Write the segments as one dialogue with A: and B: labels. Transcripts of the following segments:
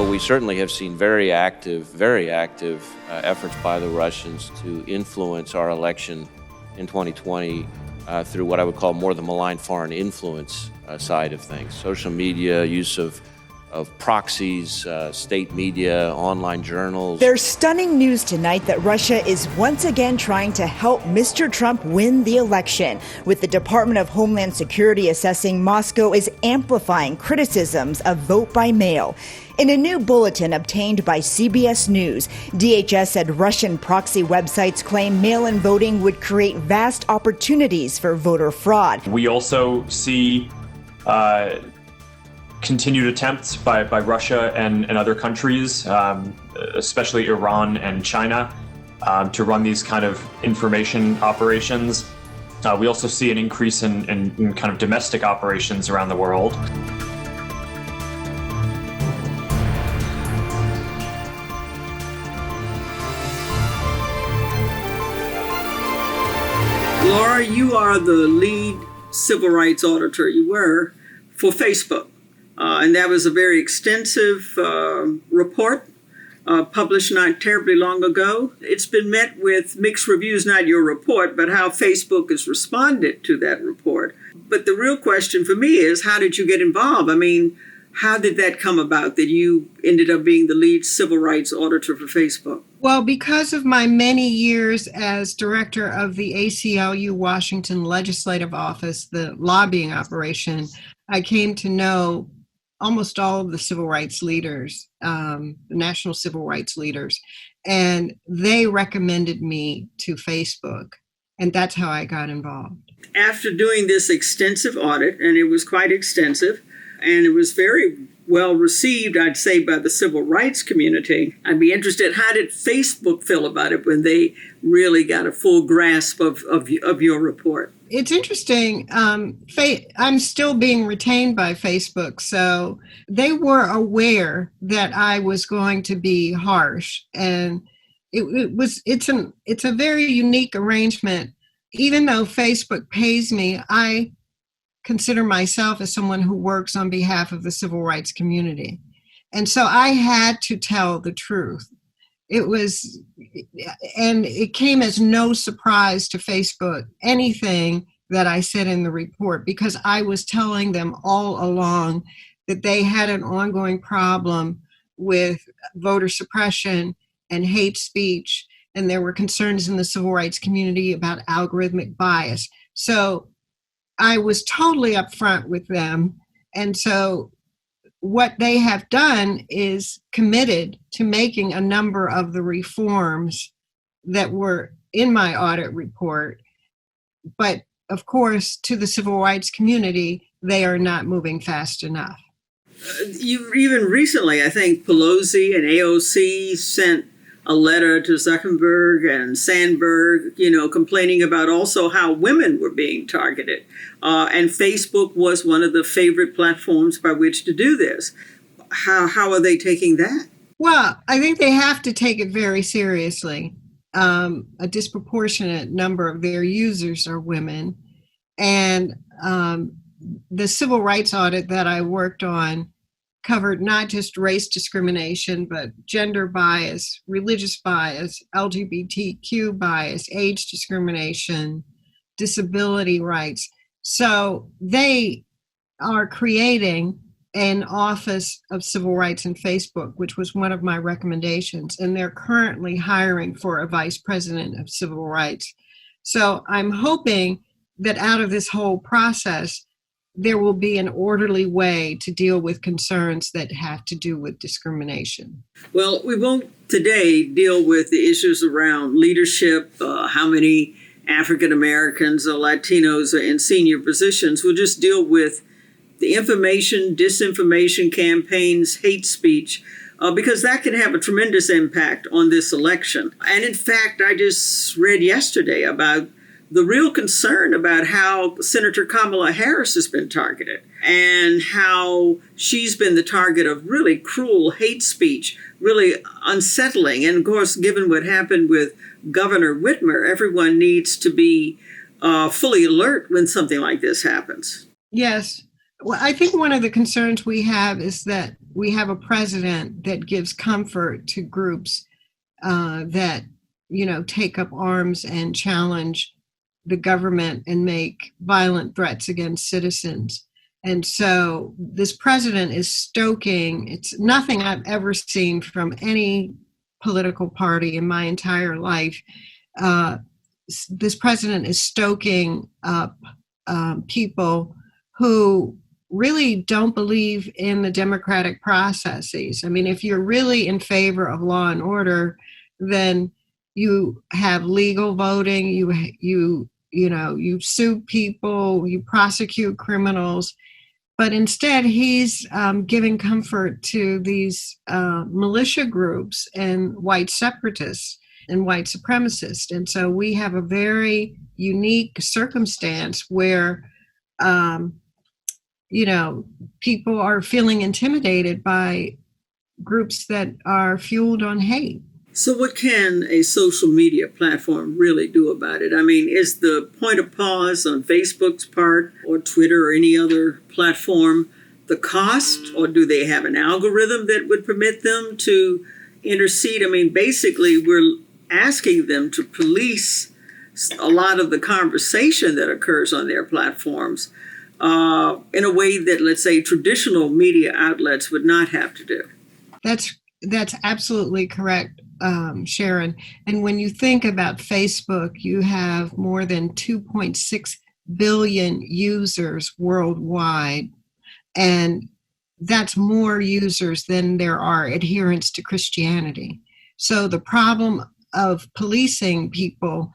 A: But we certainly have seen very active efforts by the Russians to influence our election in 2020 through what I would call more the malign foreign influence side of things. Social media, use of proxies, state media, online journals.
B: There's stunning news tonight that Russia is once again trying to help Mr. Trump win the election, with the Department of Homeland Security assessing Moscow is amplifying criticisms of vote by mail. In a new bulletin obtained by CBS News, DHS said Russian proxy websites claim mail-in voting would create vast opportunities for voter fraud.
C: We also see continued attempts by Russia and other countries, especially Iran and China, to run these kind of information operations. We also see an increase in kind of domestic operations around the world.
D: Laura, you are the lead civil rights auditor. You were for Facebook. And that was a very extensive report published not terribly long ago. It's been met with mixed reviews, not your report, but how Facebook has responded to that report. But the real question for me is, how did you get involved? I mean, how did that come about that you ended up being the lead civil rights auditor for Facebook?
E: Well, because of my many years as director of the ACLU Washington Legislative Office, the lobbying operation, I came to know almost all of the civil rights leaders, the national civil rights leaders, and they recommended me to Facebook, and that's how I got involved.
D: After doing this extensive audit, and it was quite extensive, and it was very well received, I'd say, by the civil rights community, I'd be interested, how did Facebook feel about it when they really got a full grasp of your report?
E: It's interesting. I'm still being retained by Facebook, so they were aware that I was going to be harsh, and it's a very unique arrangement. Even though Facebook pays me, I consider myself as someone who works on behalf of the civil rights community, and so I had to tell the truth. And it came as no surprise to Facebook, anything that I said in the report, because I was telling them all along that they had an ongoing problem with voter suppression and hate speech, and there were concerns in the civil rights community about algorithmic bias. So I was totally upfront with them, and so what they have done is committed to making a number of the reforms that were in my audit report. But of course, to the civil rights community, they are not moving fast enough.
D: You even recently, I think Pelosi and AOC sent a letter to Zuckerberg and Sandberg, complaining about also how women were being targeted. And Facebook was one of the favorite platforms by which to do this. How are they taking that?
E: Well, I think they have to take it very seriously. A disproportionate number of their users are women. And the civil rights audit that I worked on covered not just race discrimination, but gender bias, religious bias, LGBTQ bias, age discrimination, disability rights. So they are creating an Office of Civil Rights in Facebook, which was one of my recommendations, and they're currently hiring for a vice president of civil rights. So I'm hoping that out of this whole process, there will be an orderly way to deal with concerns that have to do with discrimination.
D: Well, we won't today deal with the issues around leadership, how many African Americans or Latinos are in senior positions. We'll just deal with the information, disinformation campaigns, hate speech, because that can have a tremendous impact on this election. And in fact, I just read yesterday about the real concern about how Senator Kamala Harris has been targeted and how she's been the target of really cruel hate speech, really unsettling. And of course, given what happened with Governor Whitmer, everyone needs to be fully alert when something like this happens.
E: Yes. Well, I think one of the concerns we have is that we have a president that gives comfort to groups that, take up arms and challenge the government and make violent threats against citizens. And so this president is stoking, it's nothing I've ever seen from any political party in my entire life. This president is stoking up people who really don't believe in the democratic processes. I mean, if you're really in favor of law and order, then you have legal voting, you sue people, you prosecute criminals. But instead, he's giving comfort to these militia groups and white separatists and white supremacists. And so we have a very unique circumstance where, people are feeling intimidated by groups that are fueled on hate.
D: So what can a social media platform really do about it? I mean, is the point of pause on Facebook's part or Twitter or any other platform the cost, or do they have an algorithm that would permit them to intercede? I mean, basically, we're asking them to police a lot of the conversation that occurs on their platforms in a way that, let's say, traditional media outlets would not have to do.
E: That's absolutely correct, Sharon. And when you think about Facebook, you have more than 2.6 billion users worldwide. And that's more users than there are adherents to Christianity. So the problem of policing people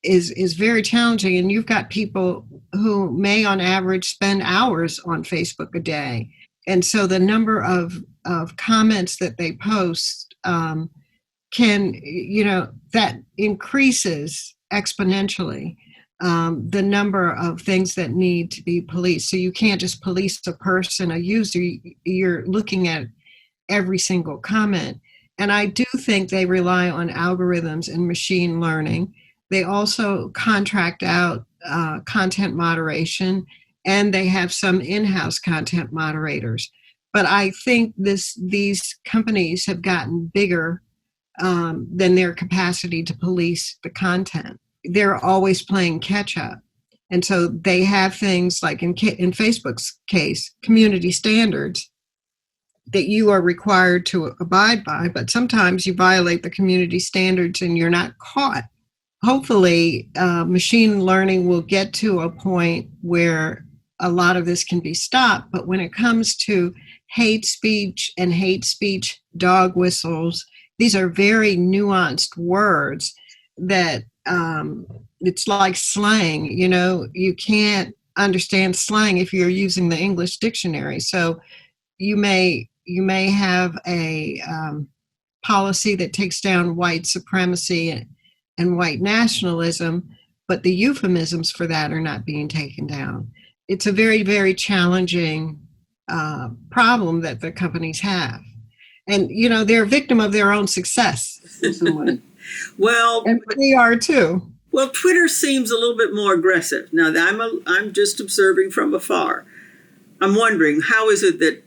E: is very challenging. And you've got people who may on average spend hours on Facebook a day. And so the number of comments that they post that increases exponentially the number of things that need to be policed. So you can't just police a person, a user, you're looking at every single comment. And I do think they rely on algorithms and machine learning. They also contract out content moderation, and they have some in-house content moderators. But I think these companies have gotten bigger than their capacity to police the content. They're always playing catch up. And so they have things like in Facebook's case, community standards that you are required to abide by, but sometimes you violate the community standards and you're not caught. Hopefully, machine learning will get to a point where a lot of this can be stopped. But when it comes to hate speech and hate speech dog whistles, these are very nuanced words that it's like slang. You can't understand slang if you're using the English dictionary. So you may have a policy that takes down white supremacy and white nationalism, but the euphemisms for that are not being taken down. It's a very, very challenging problem that the companies have. And, they're a victim of their own success in some way.
D: Well,
E: and we are too.
D: Well, Twitter seems a little bit more aggressive. Now, I'm just observing from afar. I'm wondering, how is it that,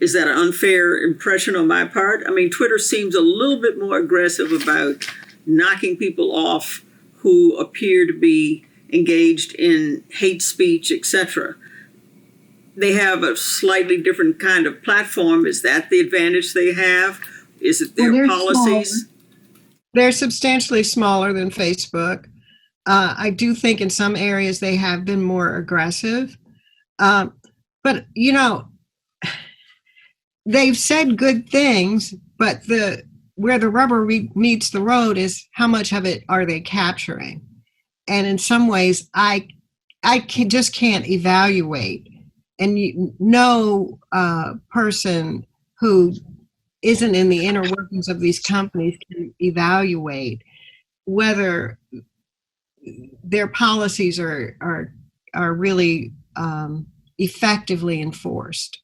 D: is that an unfair impression on my part? I mean, Twitter seems a little bit more aggressive about knocking people off who appear to be engaged in hate speech, etc. They have a slightly different kind of platform. Is that the advantage they have? Is it their policies?
E: Smaller. They're substantially smaller than Facebook. I do think in some areas they have been more aggressive. But, they've said good things, but where the rubber meets the road is how much of it are they capturing? And in some ways, I just can't evaluate. And no person who isn't in the inner workings of these companies can evaluate whether their policies are really effectively enforced.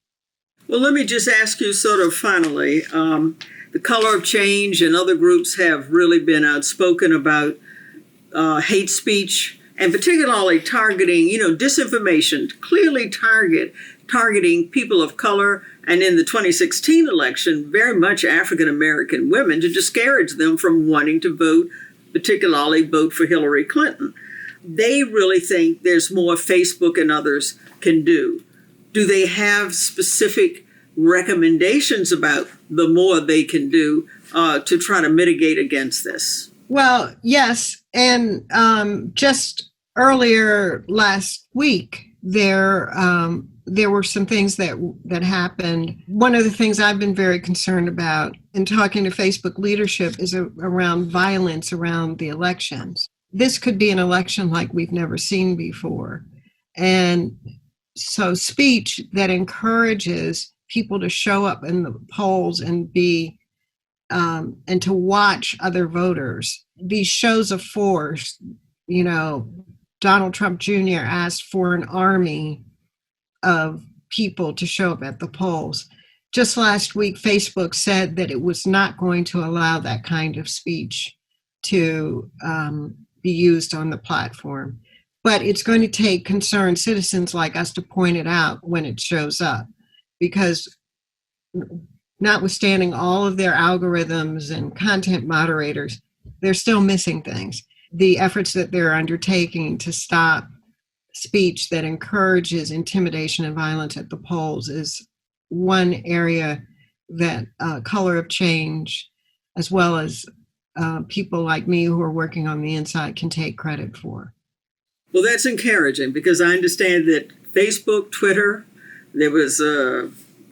D: Well, let me just ask you sort of finally, the Color of Change and other groups have really been outspoken about hate speech and particularly targeting, disinformation, clearly targeting people of color, and in the 2016 election, very much African American women, to discourage them from wanting to vote, particularly vote for Hillary Clinton. They really think there's more Facebook and others can do. Do they have specific recommendations about the more they can do to try to mitigate against this?
E: Well, yes. And just earlier last week, there were some things that happened. One of the things I've been very concerned about in talking to Facebook leadership is around violence around the elections. This could be an election like we've never seen before. And so speech that encourages people to show up in the polls and and to watch other voters. These shows of force, Donald Trump Jr. asked for an army of people to show up at the polls. Just last week, Facebook said that it was not going to allow that kind of speech to be used on the platform. But it's going to take concerned citizens like us to point it out when it shows up, because notwithstanding all of their algorithms and content moderators, they're still missing things. The efforts that they're undertaking to stop speech that encourages intimidation and violence at the polls is one area that Color of Change, as well as people like me who are working on the inside, can take credit for.
D: Well, that's encouraging, because I understand that Facebook, Twitter, there was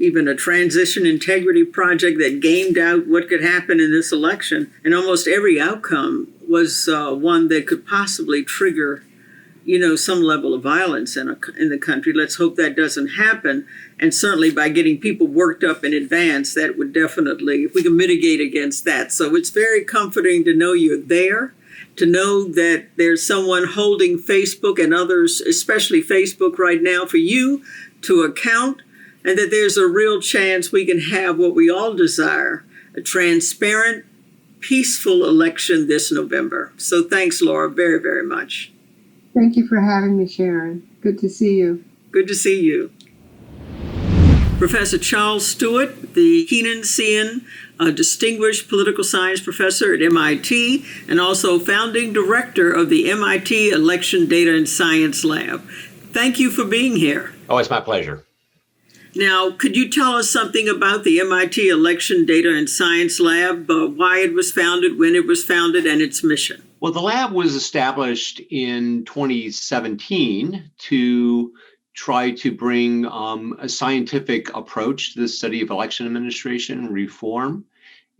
D: even a transition integrity project that gamed out what could happen in this election. And almost every outcome was one that could possibly trigger, some level of violence in the country. Let's hope that doesn't happen. And certainly by getting people worked up in advance, that would definitely, if we can mitigate against that. So it's very comforting to know you're there, to know that there's someone holding Facebook and others, especially Facebook right now, for you to account, and that there's a real chance we can have what we all desire, a transparent, peaceful election this November. So thanks, Laura, very, very much.
E: Thank you for having me, Sharon. Good to see you.
D: Good to see you. Professor Charles Stewart, the Keenan Sean Distinguished Political Science Professor at MIT, and also founding director of the MIT Election Data and Science Lab. Thank you for being here.
F: Oh, it's my pleasure.
D: Now, could you tell us something about the MIT Election Data and Science Lab, why it was founded, when it was founded, and its mission?
F: Well, the lab was established in 2017 to try to bring a scientific approach to the study of election administration reform,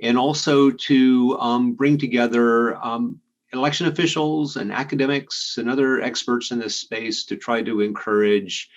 F: and also to bring together election officials and academics and other experts in this space to try to encourage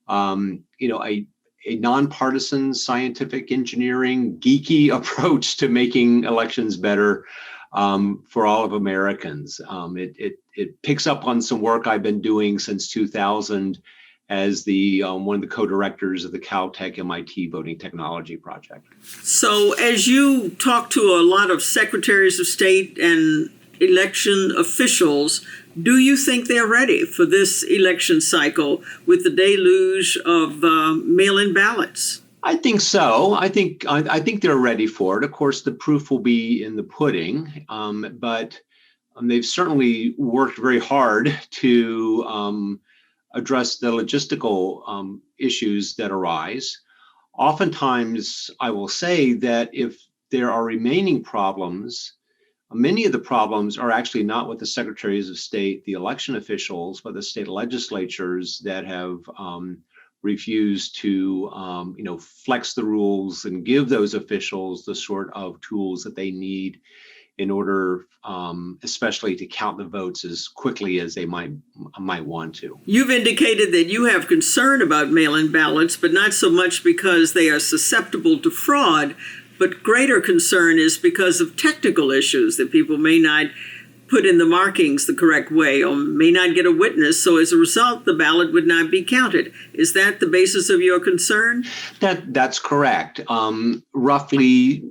F: a nonpartisan scientific engineering geeky approach to making elections better for all of Americans. It picks up on some work I've been doing since 2000 as one of the co-directors of the Caltech MIT Voting Technology Project.
D: So as you talk to a lot of secretaries of state and election officials, do you think they're ready for this election cycle with the deluge of mail-in ballots?
F: I think so. I think they're ready for it. Of course, the proof will be in the pudding, but they've certainly worked very hard to address the logistical issues that arise. Oftentimes, I will say that if there are remaining problems, many of the problems are actually not with the secretaries of state, the election officials, but the state legislatures that have refused to flex the rules and give those officials the sort of tools that they need in order especially to count the votes as quickly as they might want to.
D: You've indicated that you have concern about mail-in ballots, but not so much because they are susceptible to fraud, but greater concern is because of technical issues that people may not put in the markings the correct way or may not get a witness. So as a result, the ballot would not be counted. Is that the basis of your concern?
F: That's correct. Roughly,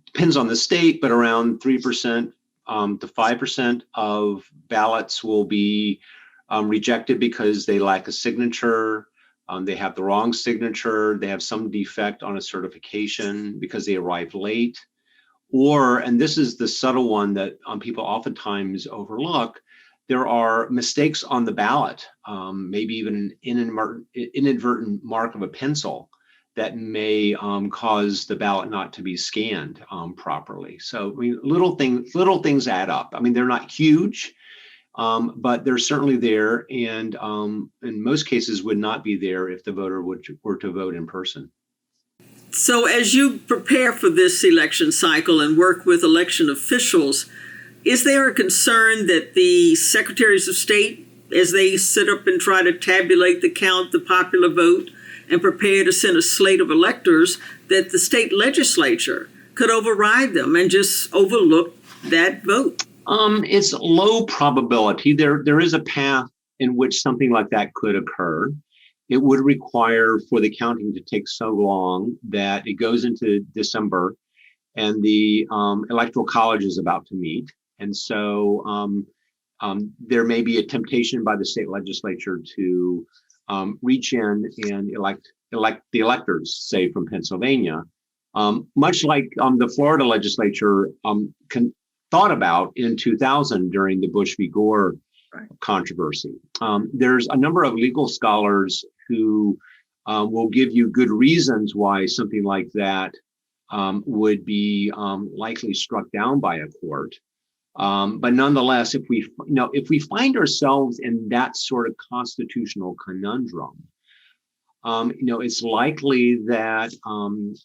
F: depends on the state, but around 3% to 5% of ballots will be rejected because they lack a signature, they have the wrong signature, they have some defect on a certification because they arrived late, or, and this is the subtle one that people oftentimes overlook, there are mistakes on the ballot, maybe even an inadvertent mark of a pencil that may cause the ballot not to be scanned properly. So I mean, little things add up. I mean, they're not huge, but they're certainly there, and in most cases would not be there if the voter were to vote in person.
D: So as you prepare for this election cycle and work with election officials, is there a concern that the secretaries of state, as they sit up and try to tabulate the count, the popular vote, and prepare to send a slate of electors, that the state legislature could override them and just overlook that vote?
F: It's low probability. There is a path in which something like that could occur. It would require for the counting to take so long that it goes into December and the electoral college is about to meet. And so there may be a temptation by the state legislature to reach in and elect the electors, say from Pennsylvania, much like the Florida legislature thought about in 2000 during the Bush v. Gore controversy. There's a number of legal scholars who will give you good reasons why something like that would be likely struck down by a court. But nonetheless, if we find ourselves in that sort of constitutional conundrum, it's likely that kind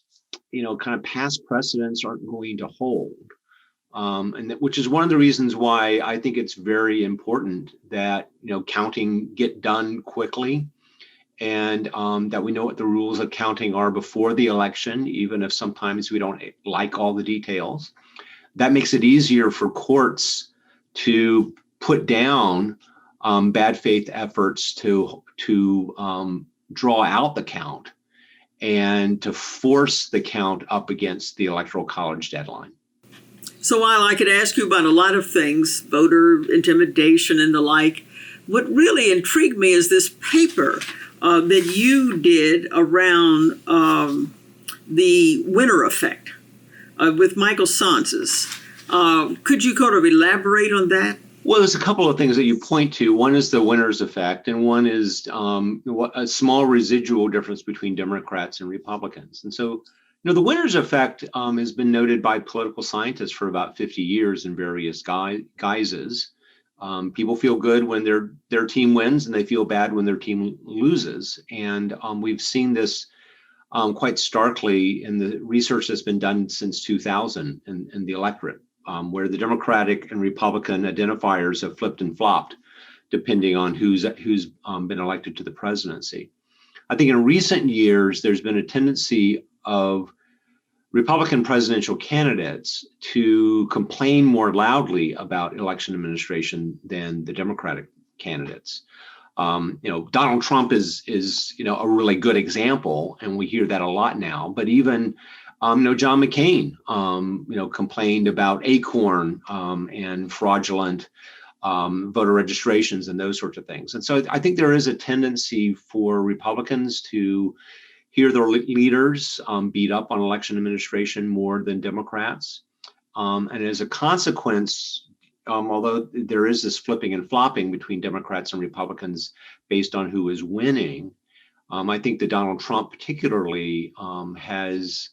F: of past precedents aren't going to hold. Which is one of the reasons why I think it's very important that counting get done quickly, and that we know what the rules of counting are before the election, even if sometimes we don't like all the details. That makes it easier for courts to put down bad faith efforts to draw out the count and to force the count up against the electoral college deadline.
D: So while I could ask you about a lot of things, voter intimidation and the like, what really intrigued me is this paper that you did around the winner effect with Michael Sanses. Could you kind of elaborate on that?
F: Well, there's a couple of things that you point to. One is the winner's effect, and one is a small residual difference between Democrats and Republicans. And so, the winner's effect has been noted by political scientists for about 50 years in various guises. People feel good when their team wins, and they feel bad when their team loses. And we've seen this quite starkly in the research that's been done since 2000 in the electorate, where the Democratic and Republican identifiers have flipped and flopped, depending on who's been elected to the presidency. I think in recent years, there's been a tendency of Republican presidential candidates to complain more loudly about election administration than the Democratic candidates. Donald Trump is a really good example, and we hear that a lot now. But even John McCain complained about Acorn and fraudulent voter registrations and those sorts of things. And so I think there is a tendency for Republicans to hear their leaders beat up on election administration more than Democrats. And as a consequence, although there is this flipping and flopping between Democrats and Republicans based on who is winning, I think that Donald Trump particularly has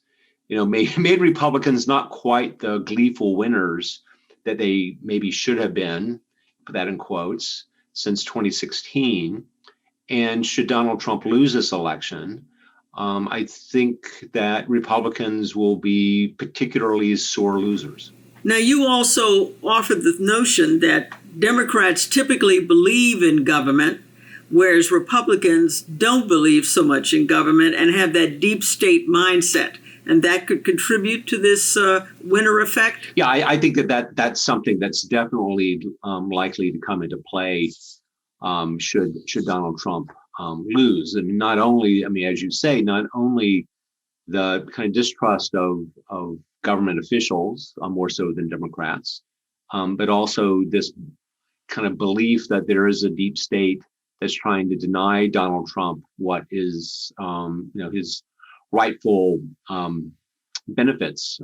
F: made Republicans not quite the gleeful winners that they maybe should have been, put that in quotes, since 2016. And should Donald Trump lose this election, I think that Republicans will be particularly sore losers.
D: Now, you also offered the notion that Democrats typically believe in government, whereas Republicans don't believe so much in government and have that deep state mindset. And that could contribute to this winner effect?
F: Yeah, I think that's something that's definitely likely to come into play should Donald Trump lose. And not only, as you say, not only the kind of distrust of government officials, more so than Democrats, but also this kind of belief that there is a deep state that's trying to deny Donald Trump what is, his rightful benefits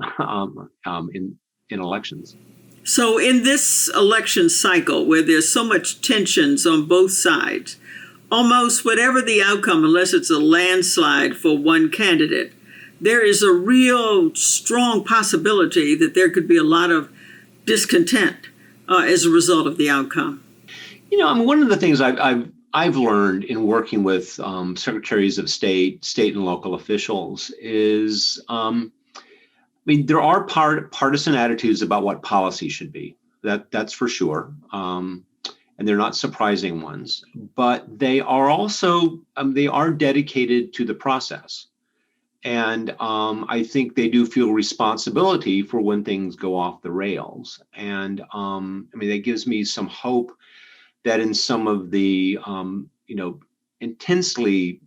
F: in elections.
D: So, in this election cycle where there's so much tensions on both sides, almost whatever the outcome, unless it's a landslide for one candidate, there is a real strong possibility that there could be a lot of discontent as a result of the outcome.
F: One of the things I've learned in working with secretaries of state and local officials is, there are partisan attitudes about what policy should be. That's for sure. And they're not surprising ones, but they are also, they are dedicated to the process. And I think they do feel responsibility for when things go off the rails. And that gives me some hope that in some of the, intensely,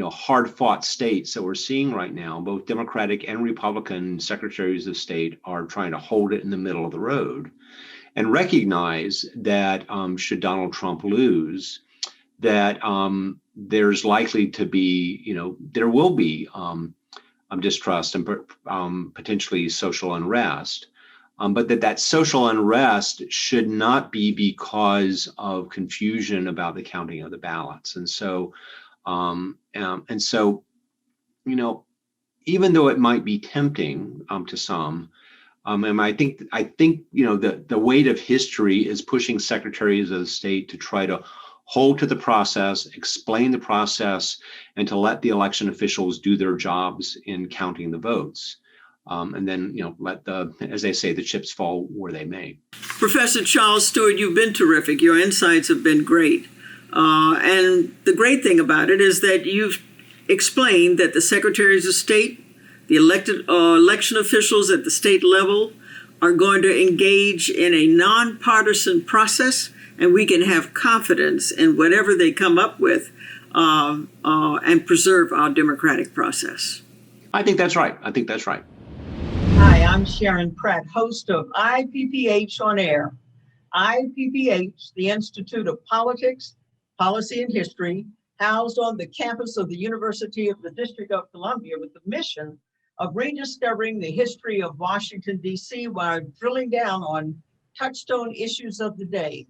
F: hard-fought states that we're seeing right now, both Democratic and Republican secretaries of state are trying to hold it in the middle of the road and recognize that should Donald Trump lose, that there's likely to be, there will be distrust and potentially social unrest, but that social unrest should not be because of confusion about the counting of the ballots. And so, even though it might be tempting to some, and I think the weight of history is pushing secretaries of state to try to hold to the process, explain the process, and to let the election officials do their jobs in counting the votes. And then, let as they say, the chips fall where they may.
D: Professor Charles Stewart, you've been terrific. Your insights have been great. And the great thing about it is that you've explained that the secretaries of state, the elected election officials at the state level are going to engage in a nonpartisan process, and we can have confidence in whatever they come up with and preserve our democratic process.
F: I think that's right.
G: Hi, I'm Sharon Pratt, host of IPPH On Air. IPPH, the Institute of Politics, Policy and History, housed on the campus of the University of the District of Columbia with the mission of rediscovering the history of Washington, D.C. while drilling down on touchstone issues of the day,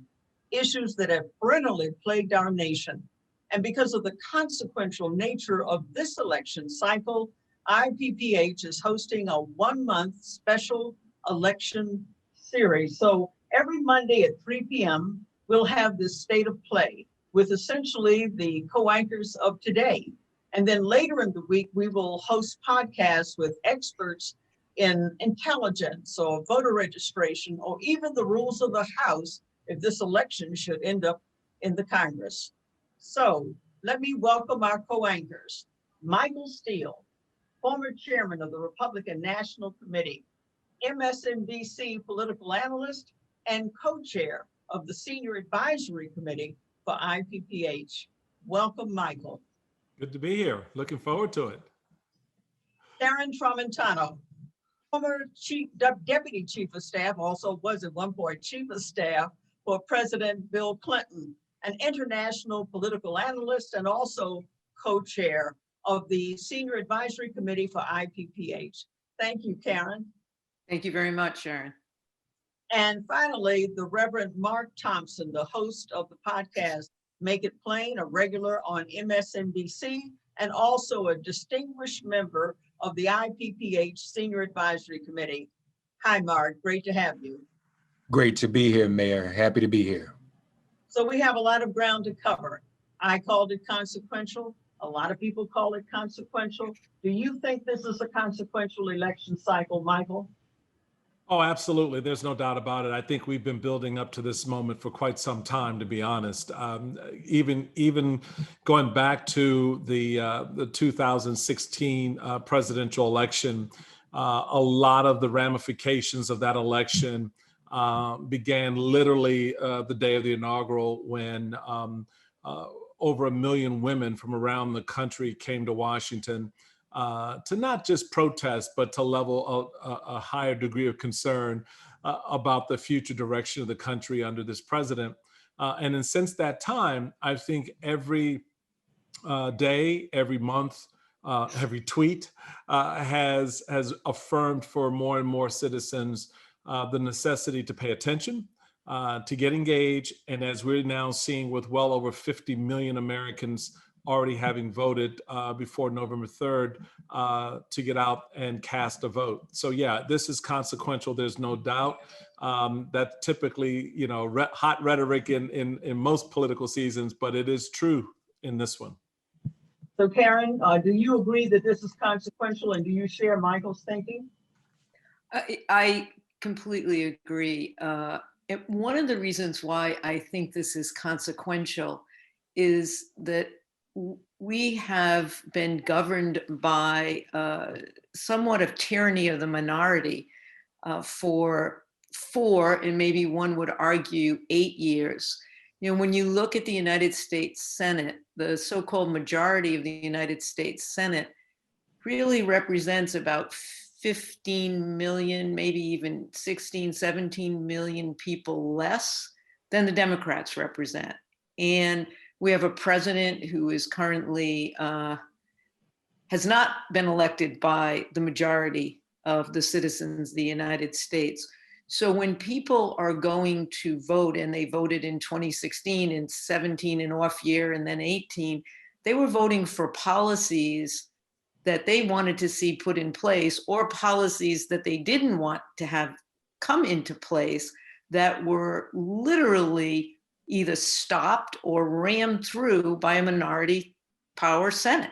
G: issues that have perennially plagued our nation. And because of the consequential nature of this election cycle, IPPH is hosting a one-month special election series. So every Monday at 3 p.m., we'll have this state of play with essentially the co-anchors of today. And then later in the week, we will host podcasts with experts in intelligence or voter registration, or even the rules of the House if this election should end up in the Congress. So let me welcome our co-anchors, Michael Steele, former chairman of the Republican National Committee, MSNBC political analyst, and co-chair of the Senior Advisory Committee for IPPH. Welcome, Michael.
H: Good to be here. Looking forward to it.
G: Karen Tramontano, former Deputy Chief of Staff, also was at one point Chief of Staff for President Bill Clinton, an international political analyst and also co-chair of the Senior Advisory Committee for IPPH. Thank you, Karen.
I: Thank you very much, Sharon.
G: And finally, the Reverend Mark Thompson, the host of the podcast, Make It Plain, a regular on MSNBC, and also a distinguished member of the IPPH Senior Advisory Committee. Hi, Mark, great to have you.
J: Great to be here, Mayor. Happy to be here.
G: So we have a lot of ground to cover. I called it consequential. A lot of people call it consequential. Do you think this is a consequential election cycle, Michael?
H: Oh, absolutely. There's no doubt about it. I think we've been building up to this moment for quite some time, to be honest. Even going back to the 2016 presidential election, a lot of the ramifications of that election began literally the day of the inaugural, when over 1 million women from around the country came to Washington to not just protest, but to level a higher degree of concern about the future direction of the country under this president. And then since that time, I think every day, every month, every tweet has affirmed for more and more citizens the necessity to pay attention, to get engaged, and as we're now seeing with well over 50 million Americans already having voted before November 3rd, to get out and cast a vote. So yeah, this is consequential. There's no doubt. That typically, hot rhetoric in most political seasons, but it is true in this one.
G: So Karen, do you agree that this is consequential, and do you share Michael's thinking?
I: I completely agree. One of the reasons why I think this is consequential is that we have been governed by somewhat of tyranny of the minority for 4, and maybe one would argue 8 years. When you look at the United States Senate, the so-called majority of the United States Senate really represents about 15 million, maybe even 16, 17 million people less than the Democrats represent. And we have a president who is currently, has not been elected by the majority of the citizens of the United States. So when people are going to vote, and they voted in 2016 and 17 an off year, and then 18, they were voting for policies that they wanted to see put in place, or policies that they didn't want to have come into place, that were literally either stopped or rammed through by a minority power Senate.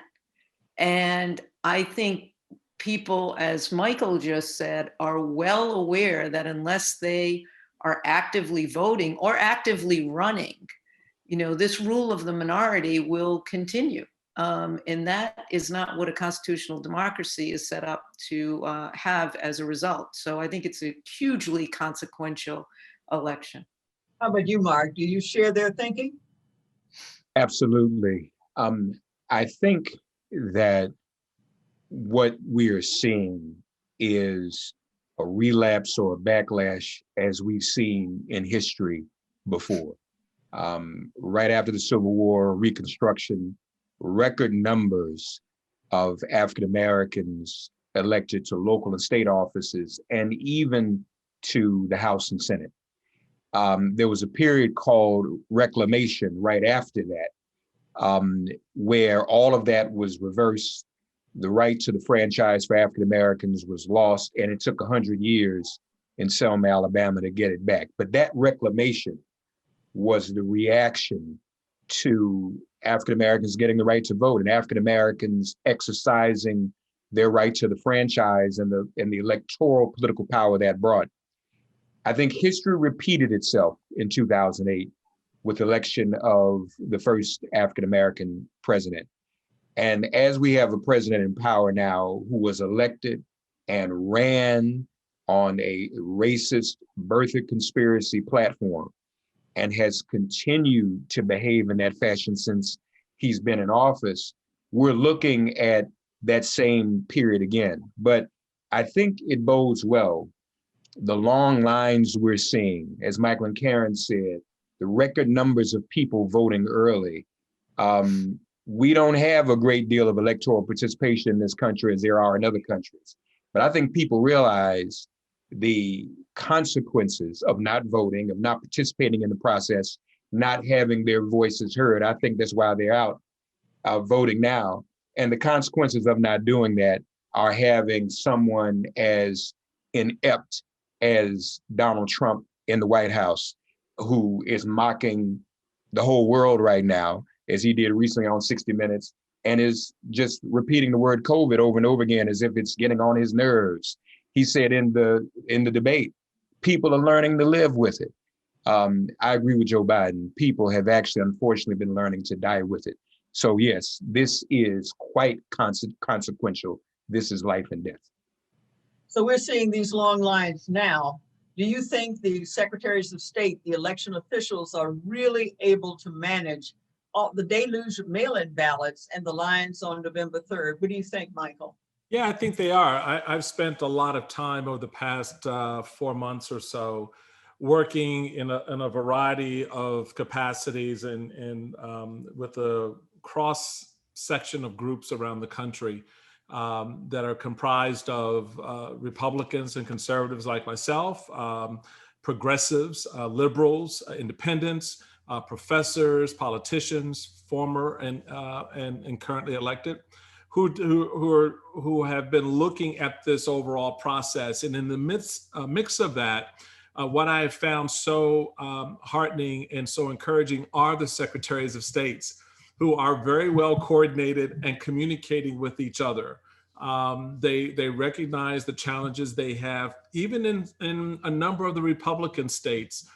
I: And I think people, as Michael just said, are well aware that unless they are actively voting or actively running, this rule of the minority will continue. And that is not what a constitutional democracy is set up to have as a result. So I think it's a hugely consequential election.
G: How about you, Mark? Do you share their thinking?
J: Absolutely. I think that what we are seeing is a relapse or a backlash as we've seen in history before. Right after the Civil War, Reconstruction, record numbers of African Americans elected to local and state offices, and even to the House and Senate. There was a period called reclamation right after that, where all of that was reversed. The right to the franchise for African Americans was lost, and it took 100 years in Selma, Alabama to get it back. But that reclamation was the reaction to African Americans getting the right to vote, and African Americans exercising their right to the franchise and the electoral political power that brought. I think history repeated itself in 2008 with the election of the first African American president. And as we have a president in power now who was elected and ran on a racist birther conspiracy platform and has continued to behave in that fashion since he's been in office, we're looking at that same period again. But I think it bodes well. The long lines we're seeing, as Michael and Karen said, the record numbers of people voting early. We don't have a great deal of electoral participation in this country as there are in other countries. But I think people realize the consequences of not voting, of not participating in the process, not having their voices heard. I think that's why they're out voting now. And the consequences of not doing that are having someone as inept as Donald Trump in the White House, who is mocking the whole world right now, as he did recently on 60 Minutes, and is just repeating the word COVID over and over again as if it's getting on his nerves. He said in the debate, people are learning to live with it. I agree with Joe Biden. People have actually, unfortunately, been learning to die with it. So yes, this is quite consequential. This is life and death.
G: So we're seeing these long lines now. Do you think the secretaries of state, the election officials, are really able to manage all the deluge of mail-in ballots and the lines on November 3rd? What do you think, Michael?
H: Yeah, I think they are. I've spent a lot of time over the past 4 months or so working in a variety of capacities and with a cross section of groups around the country that are comprised of Republicans and conservatives like myself, progressives, liberals, independents, professors, politicians, former and currently elected who have been looking at this overall process. And in the mix of that, what I have found so heartening and so encouraging are the secretaries of states who are very well coordinated and communicating with each other. They recognize the challenges they have, even in a number of the Republican states.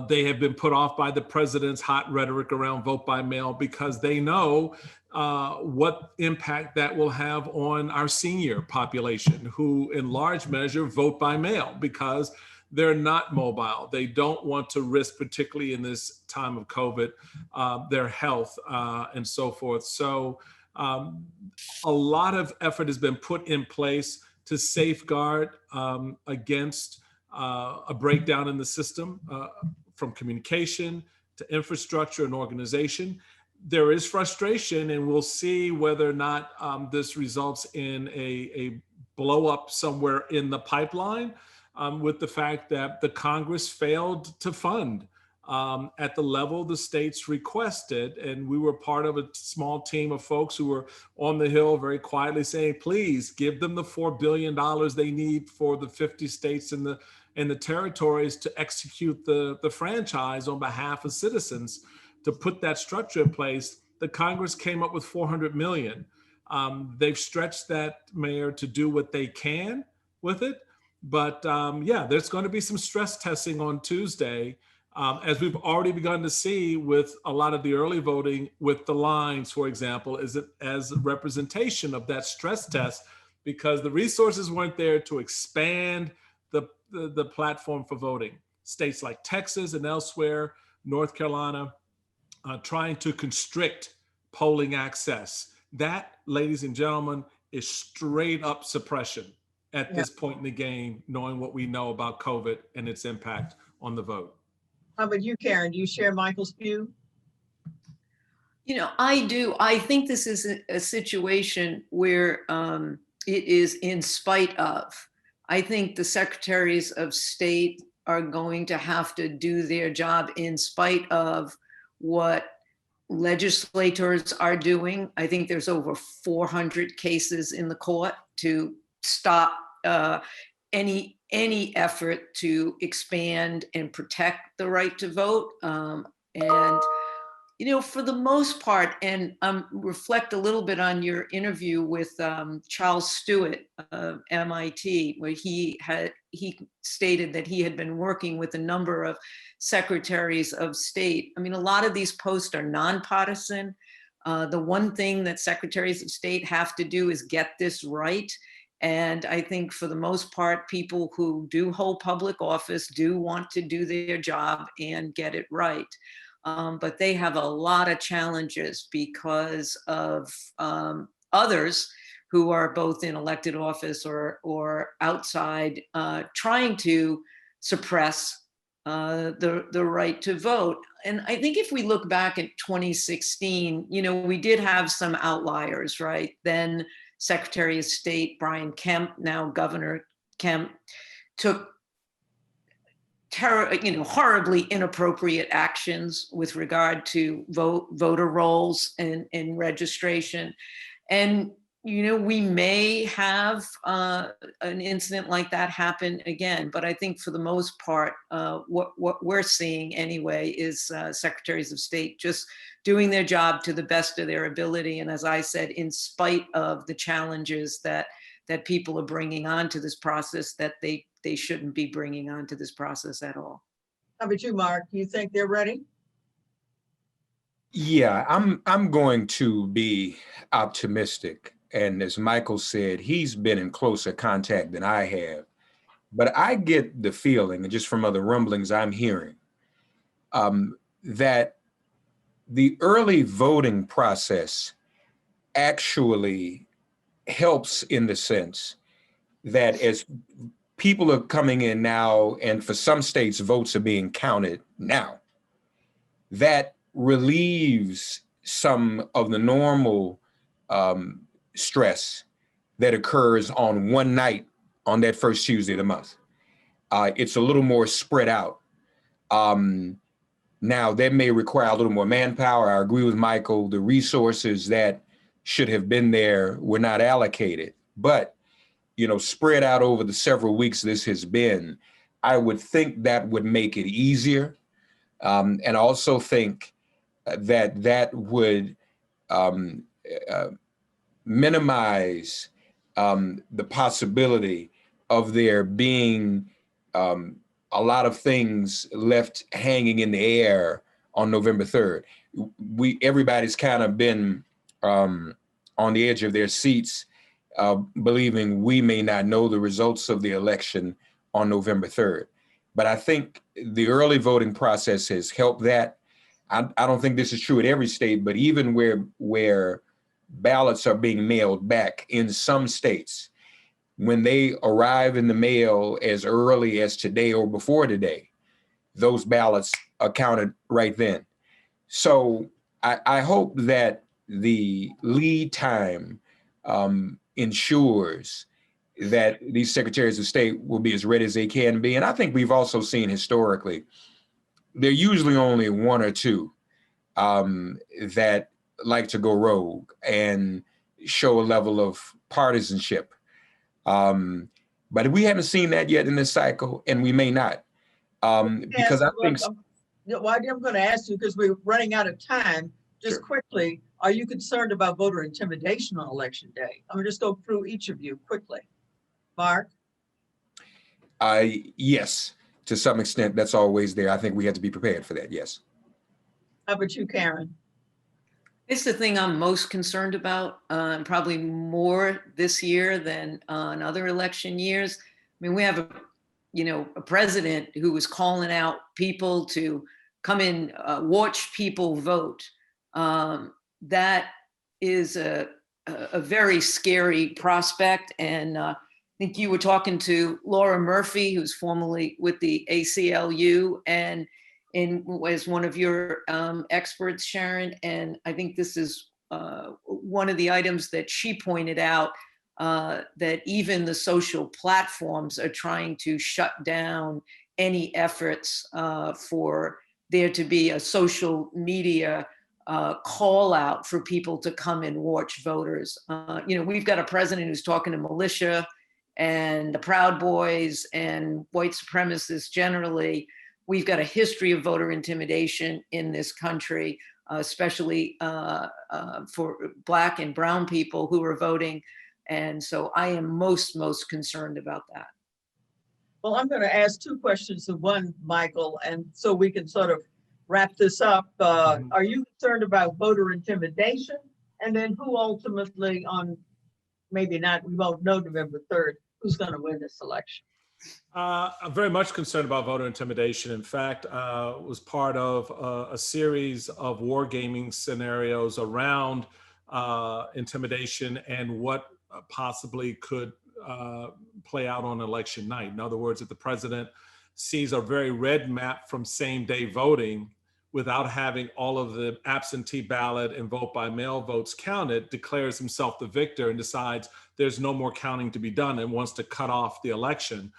H: They have been put off by the president's hot rhetoric around vote by mail because they know what impact that will have on our senior population, who in large measure vote by mail because they're not mobile. They don't want to risk, particularly in this time of COVID, their health and so forth. So a lot of effort has been put in place to safeguard against a breakdown in the system, from communication to infrastructure and organization. There is frustration, and we'll see whether or not this results in a blow up somewhere in the pipeline with the fact that the Congress failed to fund at the level the states requested. And we were part of a small team of folks who were on the Hill very quietly saying, please give them the $4 billion they need for the 50 states and the territories to execute the franchise on behalf of citizens, to put that structure in place. The Congress came up with $400 million. They've stretched that, Mayor, to do what they can with it. But yeah, there's going to be some stress testing on Tuesday, as we've already begun to see with a lot of the early voting with the lines, for example, as a representation of that stress test, because the resources weren't there to expand the platform for voting. States like Texas and elsewhere, North Carolina, trying to constrict polling access. That, ladies and gentlemen, is straight up suppression at this point in the game, knowing what we know about COVID and its impact on the vote.
G: How about you, Karen? Do you share Michael's view?
I: You know, I do. I think this is a situation where it is in spite of. I think the secretaries of state are going to have to do their job in spite of what legislators are doing. I think there's over 400 cases in the court to stop any effort to expand and protect the right to vote. And you know, for the most part, and reflect a little bit on your interview with Charles Stewart of MIT, where he stated that he had been working with a number of secretaries of state. I mean, a lot of these posts are nonpartisan. The one thing that secretaries of state have to do is get this right. And I think for the most part, people who do hold public office do want to do their job and get it right. But they have a lot of challenges because of others who are both in elected office or outside, trying to suppress the right to vote. And I think if we look back at 2016, you know, we did have some outliers, right? Then Secretary of State Brian Kemp, now Governor Kemp, took horribly inappropriate actions with regard to voter rolls and registration. And, you know, we may have an incident like that happen again. But I think for the most part, what we're seeing anyway is secretaries of state just doing their job to the best of their ability. And as I said, in spite of the challenges that people are bringing onto this process that they shouldn't be bringing onto this process at all.
G: How about you, Mark? Do you think they're ready?
J: Yeah, I'm going to be optimistic. And as Michael said, he's been in closer contact than I have. But I get the feeling, and just from other rumblings I'm hearing, that the early voting process actually helps in the sense that as people are coming in now, and for some states, votes are being counted now, that relieves some of the normal stress that occurs on one night on that first Tuesday of the month. It's a little more spread out. Now, that may require a little more manpower. I agree with Michael. The resources that should have been there were not allocated. But, spread out over the several weeks this has been, I would think that would make it easier. And I also think that would minimize the possibility of there being a lot of things left hanging in the air on November 3rd. Everybody's kind of been on the edge of their seats, believing we may not know the results of the election on November 3rd. But I think the early voting process has helped that. I don't think this is true at every state, but even where ballots are being mailed back in some states, when they arrive in the mail as early as today or before today, those ballots are counted right then. So I hope that the lead time ensures that these secretaries of state will be as ready as they can be. And I think we've also seen historically, they're usually only one or two that like to go rogue and show a level of partisanship. But we haven't seen that yet in this cycle, and we may not. Because I think...
G: Well, I'm going to ask you, because we're running out of time, just
J: Sure.
G: quickly, are you concerned about voter intimidation on election day? I'm going to just go through each of you quickly. Mark?
J: Yes, to some extent, that's always there. I think we have to be prepared for that, yes.
G: How about you, Karen?
I: It's the thing I'm most concerned about, probably more this year than in other election years. I mean, we have a president who was calling out people to come in, watch people vote. That is a very scary prospect. And I think you were talking to Laura Murphy, who's formerly with the ACLU, and as one of your experts, Sharon. And I think this is one of the items that she pointed out, that even the social platforms are trying to shut down any efforts for there to be a social media call out for people to come and watch voters. We've got a president who's talking to militia and the Proud Boys and white supremacists generally. We've got a history of voter intimidation in this country, especially for Black and brown people who are voting. And so I am most concerned about that.
G: Well, I'm going to ask two questions of one, Michael, and so we can sort of wrap this up. Are you concerned about voter intimidation? And then who ultimately maybe not, we won't know November 3rd, who's going to win this election?
H: I'm very much concerned about voter intimidation. In fact, was part of a series of wargaming scenarios around intimidation and what possibly could play out on election night. In other words, if the president sees a very red map from same-day voting without having all of the absentee ballot and vote by mail votes counted, declares himself the victor and decides there's no more counting to be done and wants to cut off the election.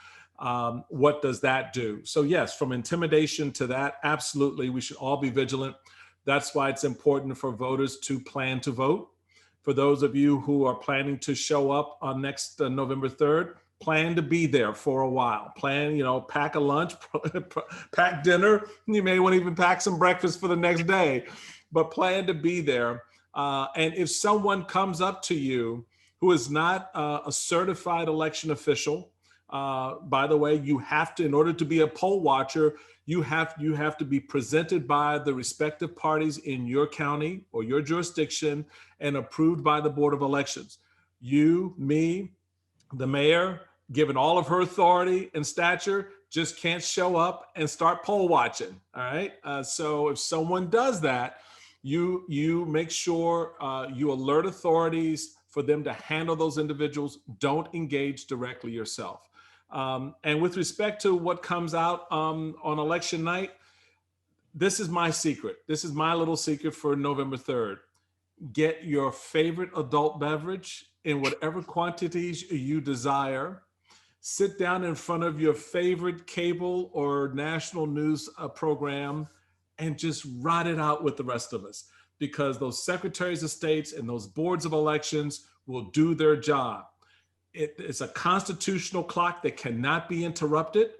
H: What does that do? So yes, from intimidation to that, absolutely, we should all be vigilant. That's why it's important for voters to plan to vote. For those of you who are planning to show up on next November 3rd, plan to be there for a while. Plan, pack a lunch, pack dinner. You may want to even pack some breakfast for the next day, but plan to be there. And if someone comes up to you who is not a certified election official, by the way, you have to, in order to be a poll watcher, you have to be presented by the respective parties in your county or your jurisdiction and approved by the Board of Elections. You, me, the mayor, given all of her authority and stature, just can't show up and start poll watching. All right. So if someone does that, you make sure you alert authorities for them to handle those individuals. Don't engage directly yourself. And with respect to what comes out on election night, this is my secret. This is my little secret for November 3rd. Get your favorite adult beverage in whatever quantities you desire. Sit down in front of your favorite cable or national news program and just ride it out with the rest of us, because those secretaries of states and those boards of elections will do their job. It's a constitutional clock that cannot be interrupted.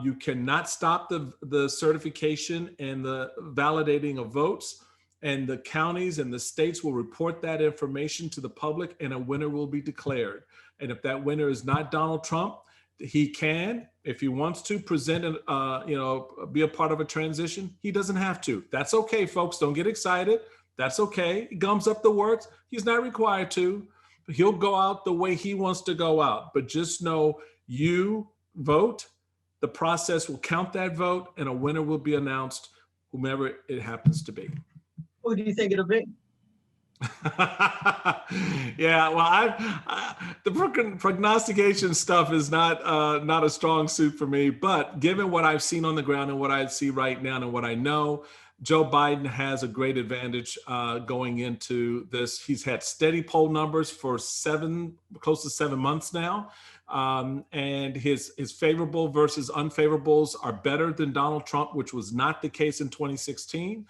H: You cannot stop the certification and the validating of votes, and the counties and the states will report that information to the public, and a winner will be declared. And if that winner is not Donald Trump, he can, if he wants to, present be a part of a transition. He doesn't have to. That's okay, folks. Don't get excited. That's okay. He gums up the works. He's not required to. He'll go out the way he wants to go out. But just know, you vote, the process will count that vote, and a winner will be announced, whomever it happens to be.
G: Who do you think it'll be?
H: Yeah, well, the prognostication stuff is not a strong suit for me. But given what I've seen on the ground and what I see right now and what I know, Joe Biden has a great advantage going into this. He's had steady poll numbers for close to 7 months now. And his favorable versus unfavorables are better than Donald Trump, which was not the case in 2016.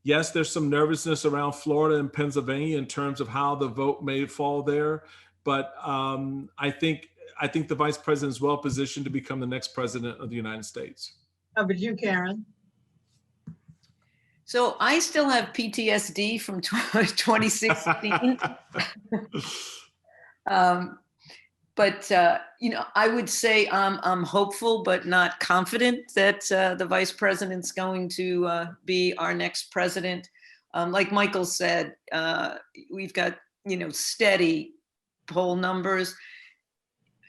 H: Yes, there's some nervousness around Florida and Pennsylvania in terms of how the vote may fall there. But I think the vice president is well positioned to become the next president of the United States.
G: How about you, Karen?
I: So I still have PTSD from 2016. But I would say I'm hopeful, but not confident that the vice president's going to be our next president. Like Michael said, we've got steady poll numbers.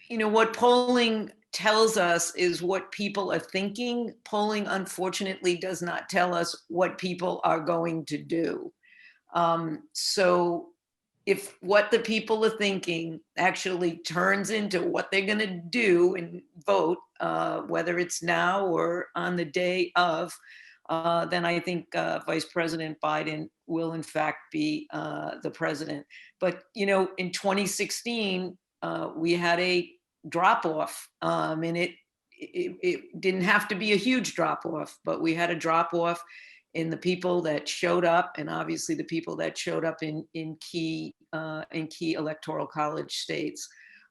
I: What polling tells us is what people are thinking. Polling, unfortunately, does not tell us what people are going to do. So if what the people are thinking actually turns into what they're going to do and vote, whether it's now or on the day of, then I think Vice President Biden will in fact be the president. But, in 2016, we had a drop off, and it didn't have to be a huge drop off, but we had a drop off in the people that showed up, and obviously the people that showed up in key electoral college states.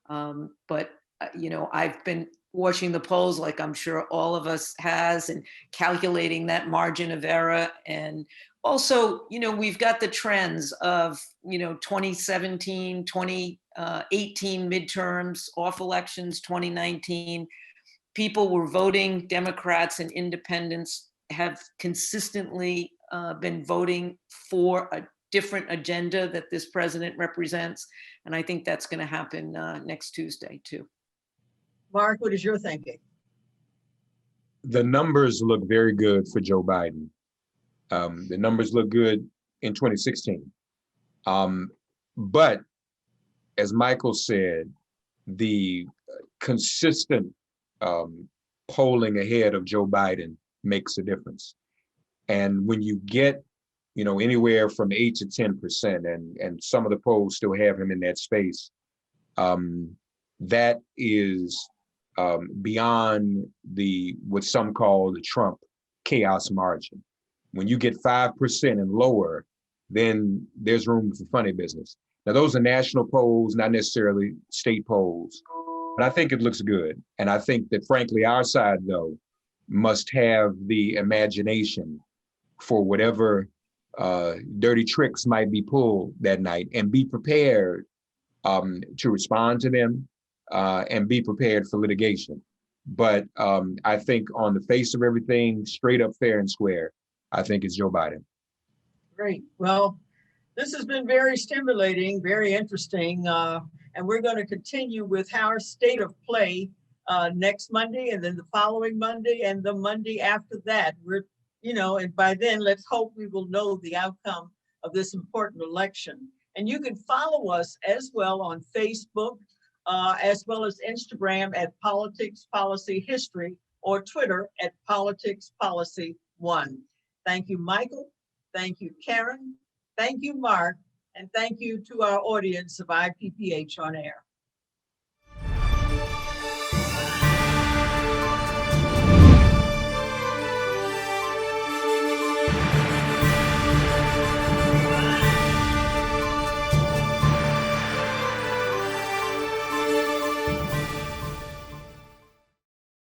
I: But I've been watching the polls, like I'm sure all of us has, and calculating that margin of error. And also, we've got the trends of 2017, 2018 midterms, off elections, 2019. People were voting. Democrats and independents have consistently been voting for a different agenda that this president represents. And I think that's going to happen next Tuesday, too.
G: Mark, what is your thinking?
J: The numbers look very good for Joe Biden. The numbers look good in 2016. But as Michael said, the consistent polling ahead of Joe Biden makes a difference. And when you get, anywhere from 8 to 10%, and some of the polls still have him in that space, that is beyond what some call the Trump chaos margin. When you get 5% and lower, then there's room for funny business. Now, those are national polls, not necessarily state polls, but I think it looks good. And I think that, frankly, our side, though, must have the imagination for whatever dirty tricks might be pulled that night, and be prepared to respond to them and be prepared for litigation. But I think on the face of everything, straight up, fair and square, I think it's Joe Biden.
G: Great. Well, this has been very stimulating, very interesting. And we're going to continue with our state of play next Monday, and then the following Monday, and the Monday after that. And by then, let's hope we will know the outcome of this important election. And you can follow us as well on Facebook, as well as Instagram at Politics Policy History, or Twitter at Politics Policy 1. Thank you, Michael. Thank you, Karen. Thank you, Mark. And thank you to our audience of IPPH On Air.